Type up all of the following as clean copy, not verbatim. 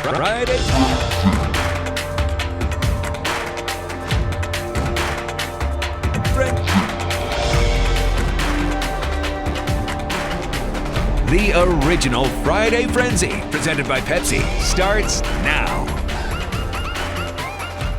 Friday. The original Friday Frenzy, presented by Pepsi, starts now.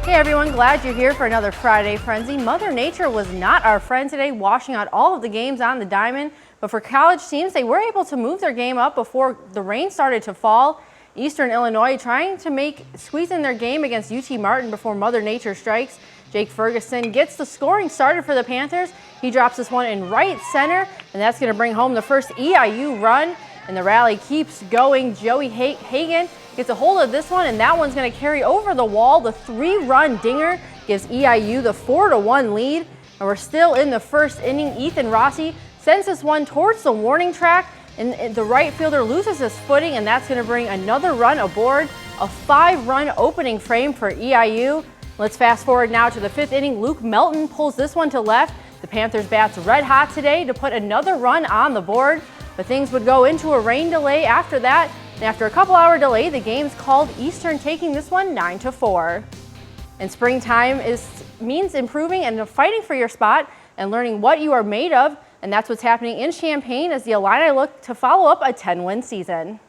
Hey everyone, glad you're here for another Friday Frenzy. Mother Nature was not our friend today, washing out all of the games on the diamond. But for college teams, they were able to move their game up before the rain started to fall. Eastern Illinois trying to squeeze in their game against UT Martin before Mother Nature strikes. Jake Ferguson gets the scoring started for the Panthers. He drops this one in right center, and that's going to bring home the first EIU run. And the rally keeps going. Joey Hagan gets a hold of this one, and that one's going to carry over the wall. The 3-run dinger gives EIU the 4-1 lead. And we're still in the first inning. Ethan Rossi sends this one towards the warning track, and the right fielder loses his footing, and that's going to bring another run aboard. A 5-run opening frame for EIU. Let's fast forward now to the 5th inning. Luke Melton pulls this one to left. The Panthers bats red hot today to put another run on the board, but things would go into a rain delay after that. And after a couple-hour delay, the game's called, Eastern taking this one 9-4. And springtime means improving and fighting for your spot and learning what you are made of, and that's what's happening in Champaign as the Illini look to follow up a 10-win season.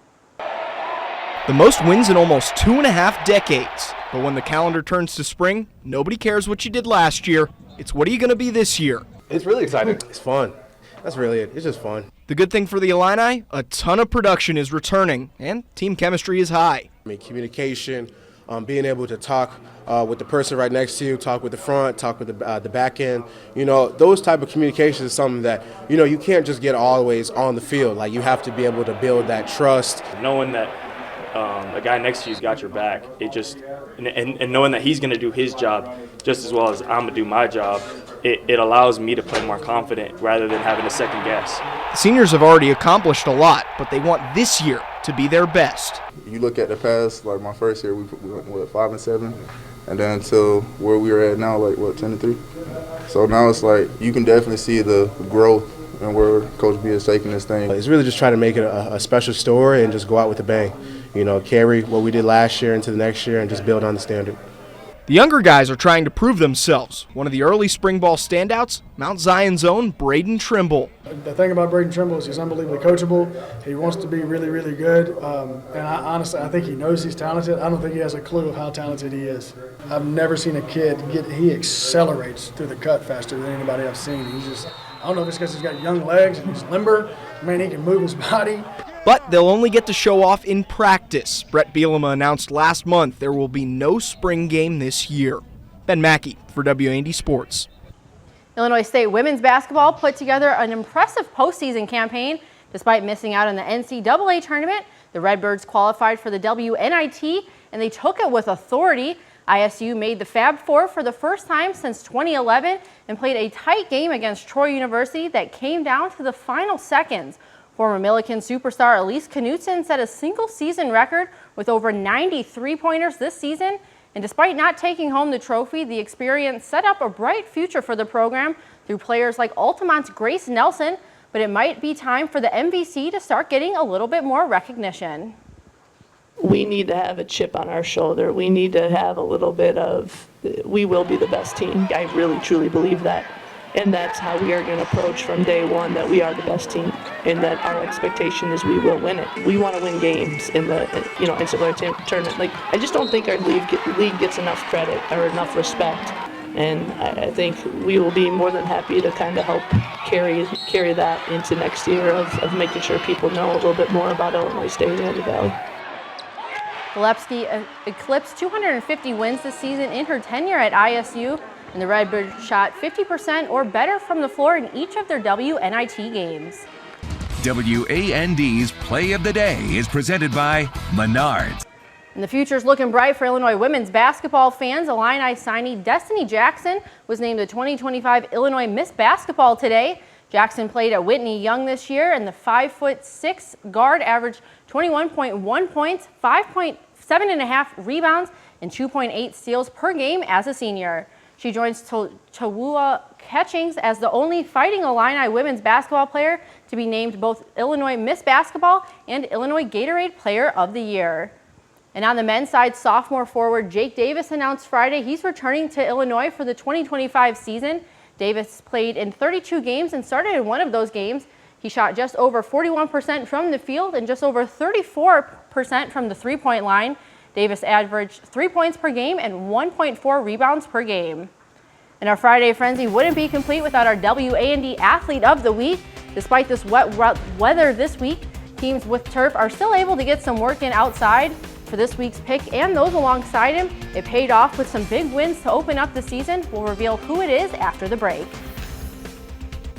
The most wins in almost 2.5 decades. But when the calendar turns to spring, nobody cares what you did last year. It's what are you going to be this year? It's really exciting. It's fun. That's really it. It's just fun. The good thing for the Illini, a ton of production is returning, and team chemistry is high. I mean, communication, being able to talk with the person right next to you, talk with the front, talk with the back end. You know, those type of communications is something that, you know, you can't just get always on the field. Like, you have to be able to build that trust. Knowing that a guy next to you's got your back, and knowing that he's going to do his job just as well as I'm going to do my job, it allows me to play more confident rather than having to second guess. The seniors have already accomplished a lot, but they want this year to be their best. You look at the past, like my first year, we went, 5-7, and then until where we are at now, 10-3. So now it's like you can definitely see the growth and where Coach B is taking this thing. It's really just trying to make it a special story and just go out with a bang. You know, carry what we did last year into the next year and just build on the standard. The younger guys are trying to prove themselves. One of the early spring ball standouts, Mount Zion's own Braden Trimble. The thing about Braden Trimble is he's unbelievably coachable. He wants to be really, really good. And honestly, I think he knows he's talented. I don't think he has a clue of how talented he is. I've never seen a kid he accelerates through the cut faster than anybody I've seen. I don't know if it's because he's got young legs and he's limber. Man, he can move his body. But they'll only get to show off in practice. Brett Bielema announced last month there will be no spring game this year. Ben Mackey for WAND Sports. Illinois State women's basketball put together an impressive postseason campaign. Despite missing out on the NCAA tournament, the Redbirds qualified for the WNIT, and they took it with authority. ISU made the Fab Four for the first time since 2011 and played a tight game against Troy University that came down to the final seconds. Former Milliken superstar Elise Knutson set a single-season record with over 90 three-pointers this season. And despite not taking home the trophy, the experience set up a bright future for the program through players like Altamont's Grace Nelson. But it might be time for the MVC to start getting a little bit more recognition. We need to have a chip on our shoulder. We need to have a little bit of, we will be the best team. I really, truly believe that. And that's how we are going to approach from day one, that we are the best team and that our expectation is we will win it. We want to win games in the NCAA tournament. Like, I just don't think our league gets enough credit or enough respect. And I think we will be more than happy to kind of help carry that into next year of making sure people know a little bit more about Illinois State and the Valley. Gillespie eclipsed 250 wins this season in her tenure at ISU, and the Redbirds shot 50% or better from the floor in each of their WNIT games. WAND's Play of the Day is presented by Menards. And the future's looking bright for Illinois women's basketball fans. Illini signee Destiny Jackson was named the 2025 Illinois Miss Basketball today. Jackson played at Whitney Young this year, and the 5'6" guard averaged 21.1 points, 5.7.5 rebounds, and 2.8 steals per game as a senior. She joins Tawua Catchings as the only Fighting Illini women's basketball player to be named both Illinois Miss Basketball and Illinois Gatorade Player of the Year. And on the men's side, sophomore forward Jake Davis announced Friday he's returning to Illinois for the 2025 season. Davis played in 32 games and started in one of those games. He shot just over 41% from the field and just over 34% from the three-point line. Davis averaged 3 points per game and 1.4 rebounds per game. And our Friday Frenzy wouldn't be complete without our WA&D Athlete of the Week. Despite this wet weather this week, teams with turf are still able to get some work in outside. For this week's pick and those alongside him, it paid off with some big wins to open up the season. We'll reveal who it is after the break.